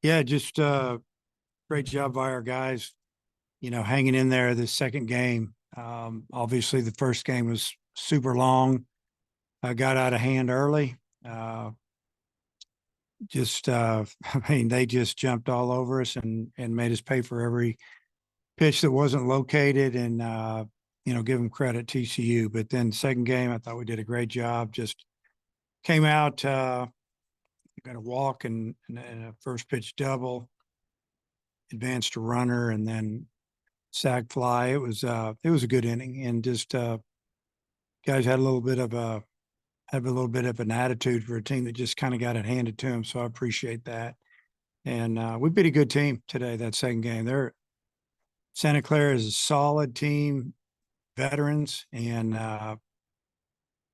Yeah, just great job by our guys, hanging in there this second game. Obviously, the first game was super long. Got out of hand early. Uh, I mean, they just jumped all over us and made us pay for every pitch that wasn't located and, give them credit, TCU. But then second game, I thought we did a great job. Just came out, got a walk and a first pitch double, advanced a runner, and then sack fly. It was a good inning, and just guys had a little bit of an attitude for a team that just kind of got it handed to them. So I appreciate that. And we beat a good team today. That second game, Santa Clara is a solid team, veterans, and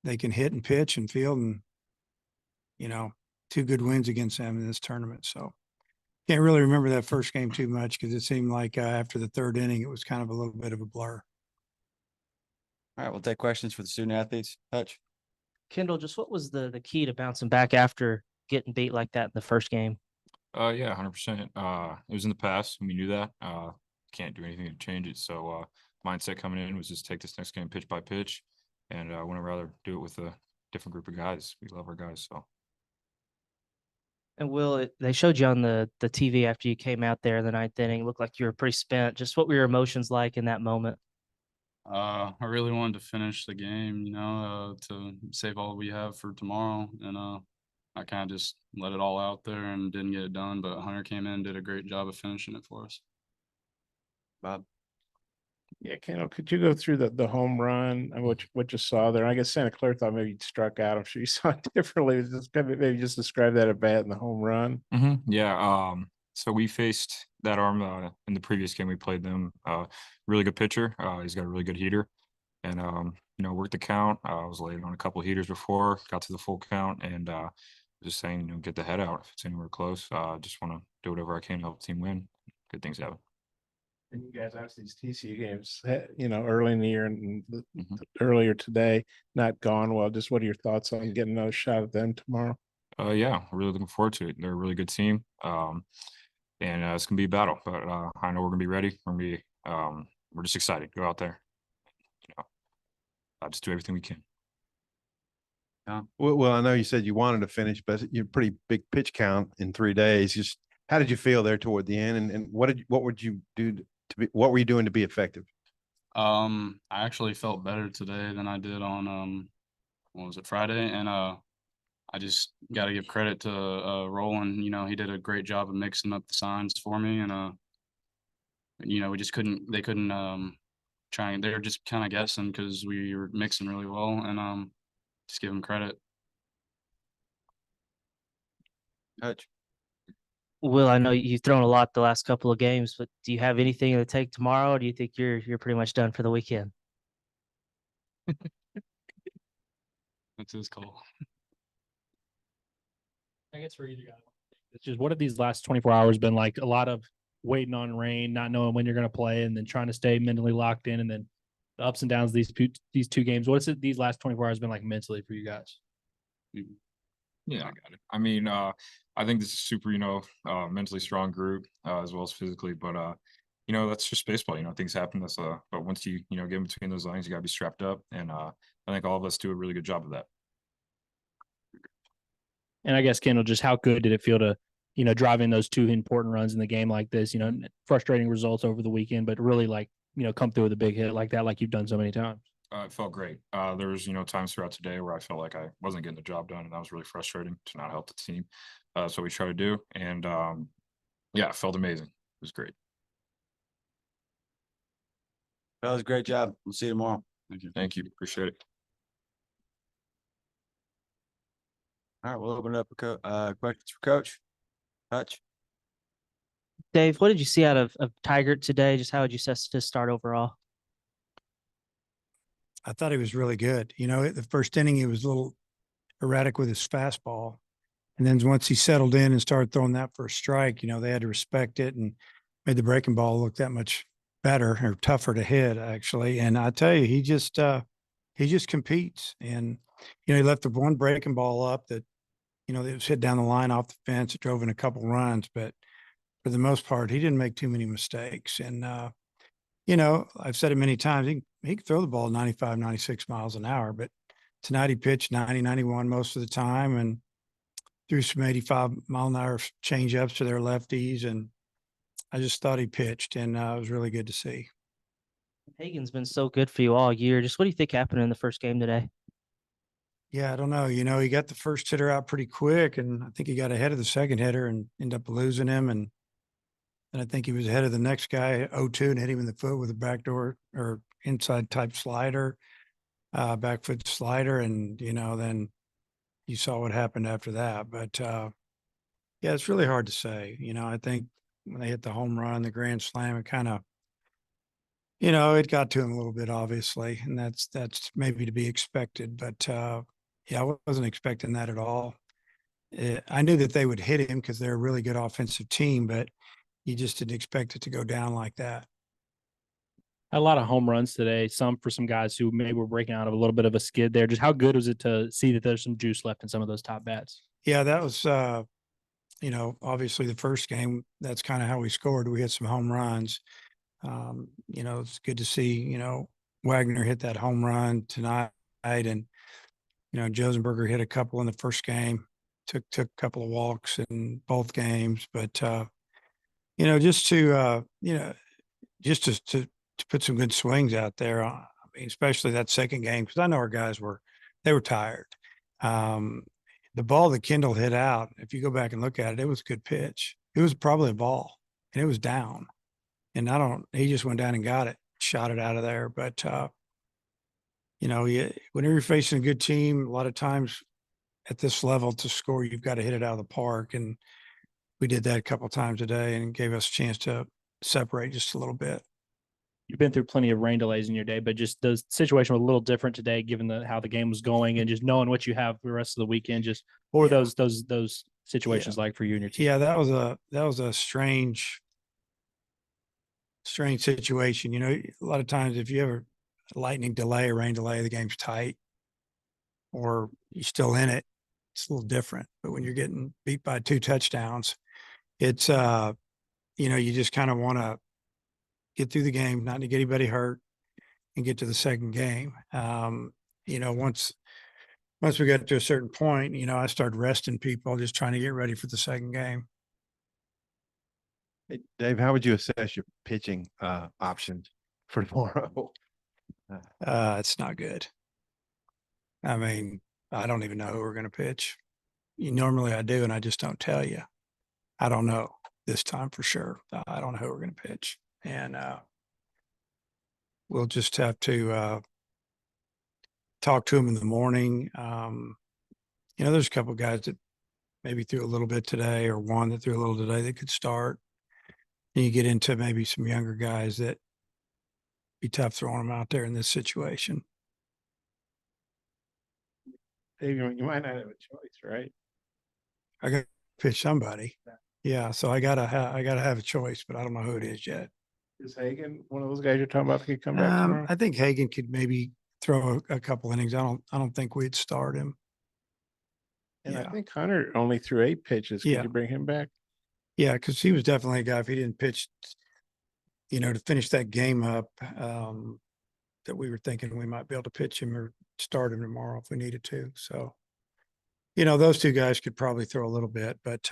they can hit and pitch and field, and you know, two good wins against them in this tournament. So can't really remember that first game too much because it seemed like after the third inning, it was kind of a little bit of a blur. All right, we'll take questions for the student athletes. Hutch. Kendall, just what was the key to bouncing back after getting beat like that in the first game? Yeah, 100%. It was in the past, and we knew that. Can't do anything to change it. So mindset coming in was just take this next game pitch by pitch, and I wouldn't rather do it with a different group of guys. We love our guys. So. And Will, they showed you on the TV after you came out there in the ninth inning. It looked like you were pretty spent. Just what were your emotions like in that moment? I really wanted to finish the game, to save all we have for tomorrow. And I kind of just let it all out there and didn't get it done. But Hunter came in, did a great job of finishing it for us. Bob. Yeah, Kendall, could you go through the home run and what you saw there? I guess Santa Clara thought maybe you struck out. I'm sure you saw it differently. Maybe just describe that at bat in the home run. Yeah. So we faced that arm in the previous game. We played them. Really good pitcher. He's got a really good heater, and worked the count. I was late on a couple of heaters before, got to the full count, and just saying, get the head out if it's anywhere close. Just want to do whatever I can to help the team win. Good things happen. And you guys, obviously, these TCU games, early in the year and earlier today, not gone well. Just what are your thoughts on getting another shot at them tomorrow? Yeah, really looking forward to it. They're a really good team. And it's gonna be a battle, but I know we're gonna be ready. We're just excited. Go out there, just do everything we can. Well, I know you said you wanted to finish, but you're pretty big pitch count in 3 days. Just how did you feel there toward the end, and what would you do what were you doing to be effective? I actually felt better today than I did on what was it, Friday, and I just got to give credit to Roland. He did a great job of mixing up the signs for me, and we just couldn't. They couldn't try. They were just kind of guessing because we were mixing really well, and just give them credit. Hutch. Will, I know you've thrown a lot the last couple of games, but do you have anything to take tomorrow? Or do you think you're pretty much done for the weekend? That's his call. I guess for either guy. It's just what have these last 24 hours been like? A lot of waiting on rain, not knowing when you're going to play, and then trying to stay mentally locked in, and then the ups and downs of these two games. What is it these last 24 hours been like mentally for you guys? Yeah, I got it. I mean, I think this is super, mentally strong group as well as physically, but that's just baseball. Things happen. But once you get in between those lines, you got to be strapped up, and I think all of us do a really good job of that. And I guess, Kendall, just how good did it feel to, drive in those two important runs in the game like this? Frustrating results over the weekend, but really come through with a big hit like that, like you've done so many times. It felt great. There was, times throughout today where I felt like I wasn't getting the job done, and that was really frustrating to not help the team. So we try to do, and it felt amazing. It was great. That was a great job. We'll see you tomorrow. Thank you. Thank you. Appreciate it. All right, we'll open it up for questions for Coach. Hutch. Dave, what did you see out of Tigert today? Just how would you assess his start overall? I thought he was really good. The first inning, he was a little erratic with his fastball. And then once he settled in and started throwing that for a strike, they had to respect it and made the breaking ball look that much better or tougher to hit, actually. And I tell you, he just competes. And, he left the one breaking ball up that, that was hit down the line off the fence. It drove in a couple runs. But for the most part, he didn't make too many mistakes. And, you know, I've said it many times, he could throw the ball 95, 96 miles an hour, but tonight he pitched 90, 91 most of the time and threw some 85-mile-an-hour change ups to their lefties. And I just thought he pitched, and it was really good to see. Hagen's been so good for you all year. Just what do you think happened in the first game today? Yeah, I don't know. You know, he got the first hitter out pretty quick, and I think he got ahead of the second hitter and ended up losing him. And I think he was ahead of the next guy, 0-2, and hit him in the foot with a backdoor or inside type slider, back foot slider. And, you know, then you saw what happened after that. But yeah, it's really hard to say. You know, I think when they hit the home run, the grand slam, it kind of, you know, it got to him a little bit, obviously, and that's maybe to be expected. But yeah, I wasn't expecting that at all. I knew that they would hit him because they're a really good offensive team, but you just didn't expect it to go down like that. A lot of home runs today, some for some guys who maybe were breaking out of a little bit of a skid there. Just how good was it to see that there's some juice left in some of those top bats? Yeah, that was, you know, obviously the first game, that's kind of how we scored. We hit some home runs. You know, it's good to see, you know, Wagner hit that home run tonight, and, you know, Josenberger hit a couple in the first game, took a couple of walks in both games. But, you know, just to, you know, just to put some good swings out there. I mean, especially that second game, because I know our guys were tired. The ball that Kendall hit out, if you go back and look at it, it was a good pitch. It was probably a ball, and it was down. And he just went down and got it, shot it out of there. But, you know, whenever you're facing a good team, a lot of times at this level to score, you've got to hit it out of the park. And we did that a couple of times today and gave us a chance to separate just a little bit. You've been through plenty of rain delays in your day, but just the situation was a little different today, given how the game was going and just knowing what you have for the rest of the weekend. Just what were those situations like for you and your team? Yeah, that was a strange situation. You know, a lot of times if you have a lightning delay or rain delay, the game's tight or you're still in it, it's a little different. But when you're getting beat by 2 touchdowns, it's, you know, you just kind of want to get through the game, not to get anybody hurt, and get to the second game. You know, once we got to a certain point, you know, I started resting people, just trying to get ready for the second game. Hey, Dave, how would you assess your pitching options for tomorrow? It's not good. I mean, I don't even know who we're going to pitch. Normally I do, and I just don't tell you. I don't know this time for sure. I don't know who we're going to pitch. And we'll just have to talk to him in the morning. You know, there's a couple of guys that maybe threw a little bit today, or one that threw a little today that could start. And you get into maybe some younger guys that be tough throwing them out there in this situation. Dave, you might not have a choice, right? I got to pitch somebody. Yeah, so I gotta have a choice, but I don't know who it is yet. Is Hagen one of those guys you're talking about that could come back tomorrow? I think Hagen could maybe throw a couple innings. I don't think we'd start him. And I Yeah. think Hunter only threw 8 pitches. Could Yeah. you bring him back? Yeah, because he was definitely a guy, if he didn't pitch, you know, to finish that game up, that we were thinking we might be able to pitch him or start him tomorrow if we needed to. So, you know, those 2 guys could probably throw a little bit, but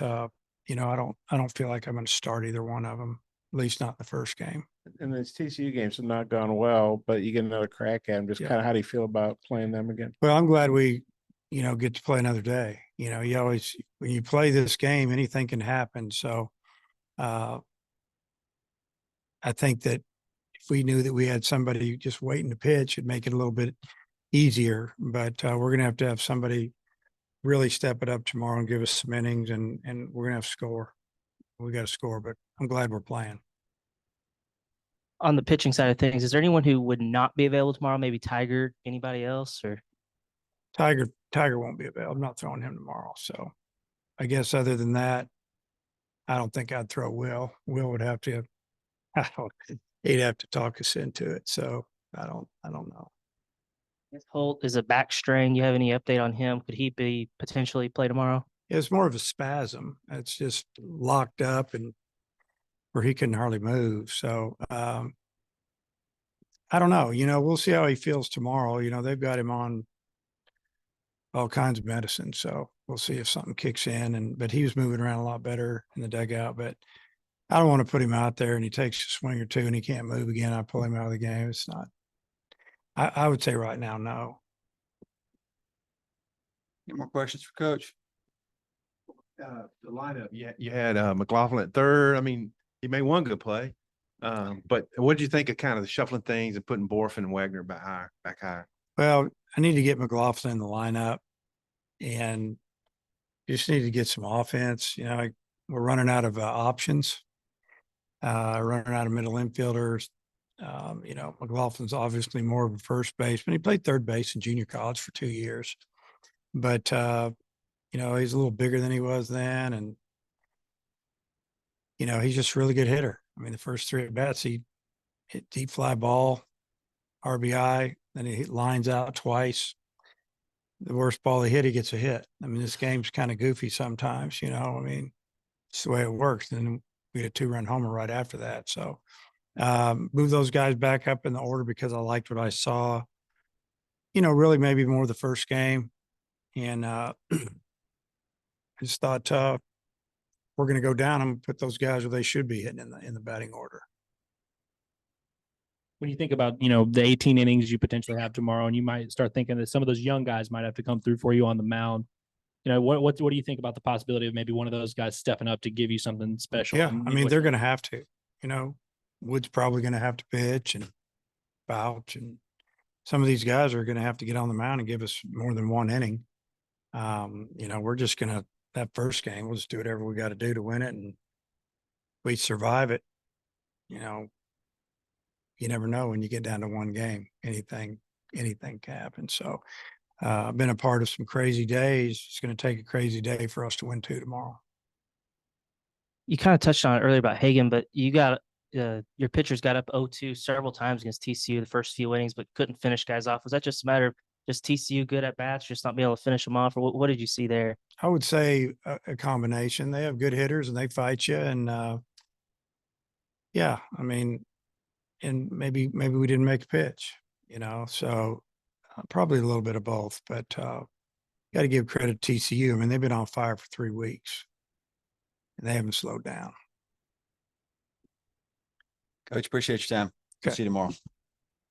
you know, I don't feel like I'm going to start either one of them, at least not in the first game. And this TCU games have not gone well, but you get another crack at them. Just Yeah. kind of how do you feel about playing them again? Well, I'm glad we, you know, get to play another day. You know, you always, when you play this game, anything can happen. So I think that if we knew that we had somebody just waiting to pitch, it'd make it a little bit easier. But we're going to have somebody really step it up tomorrow and give us some innings, and we're going to have to score. We got to score, but I'm glad we're playing. On the pitching side of things, is there anyone who would not be available tomorrow? Maybe Tiger, anybody else, or? Tiger won't be available. I'm not throwing him tomorrow. So I guess other than that, I don't think I'd throw Will. Will would have to, he'd have to talk us into it. So I don't know. Holt is a back strain. You have any update on him? Could he be potentially play tomorrow? It's more of a spasm. It's just locked up, and where he couldn't hardly move. So, I don't know, we'll see how he feels tomorrow. They've got him on all kinds of medicine. So we'll see if something kicks in. But he was moving around a lot better in the dugout. But I don't want to put him out there and he takes a swing or two and he can't move again. I pull him out of the game. It's not, I would say right now, no. Any more questions for Coach? The lineup, you had McLaughlin at third. I mean, he made one good play. But what did you think of kind of the shuffling things and putting Borf and Wagner back high? Well, I need to get McLaughlin in the lineup and just need to get some offense. We're running out of options, running out of middle infielders. McLaughlin's obviously more of a first baseman. He played third base in junior college for 2 years, but he's a little bigger than he was then. And, he's just a really good hitter. I mean, the first 3 at bats, he hit deep fly ball, RBI, then he lines out twice. The worst ball he hit, he gets a hit. I mean, this game's kind of goofy sometimes, I mean, it's the way it works. Then we had a 2-run homer right after that. So, move those guys back up in the order because I liked what I saw, really maybe more the first game. And, I just thought, we're going to go down and put those guys where they should be hitting in the batting order. When you think about, the 18 innings you potentially have tomorrow, and you might start thinking that some of those young guys might have to come through for you on the mound. What do you think about the possibility of maybe one of those guys stepping up to give you something special? Yeah, and I mean, what they're you- going to have to. Wood's probably going to have to pitch and Bouch, and some of these guys are going to have to get on the mound and give us more than 1 inning. We're just going to, that first game, we'll just do whatever we got to do to win it, and we survive it. You never know when you get down to 1 game, anything can happen. So, I've been a part of some crazy days. It's going to take a crazy day for us to win 2 tomorrow. You kind of touched on it earlier about Hagan, but you got your pitchers got up 0-2 several times against TCU the first few innings, but couldn't finish guys off. Was that just a matter of just TCU good at bats, just not being able to finish them off, or what did you see there? I would say a combination. They have good hitters and they fight you. And yeah, I mean, and maybe we didn't make a pitch, so probably a little bit of both. But got to give credit to TCU. I mean, they've been on fire for 3 weeks and they haven't slowed down. Coach, appreciate your time. Okay. See you tomorrow.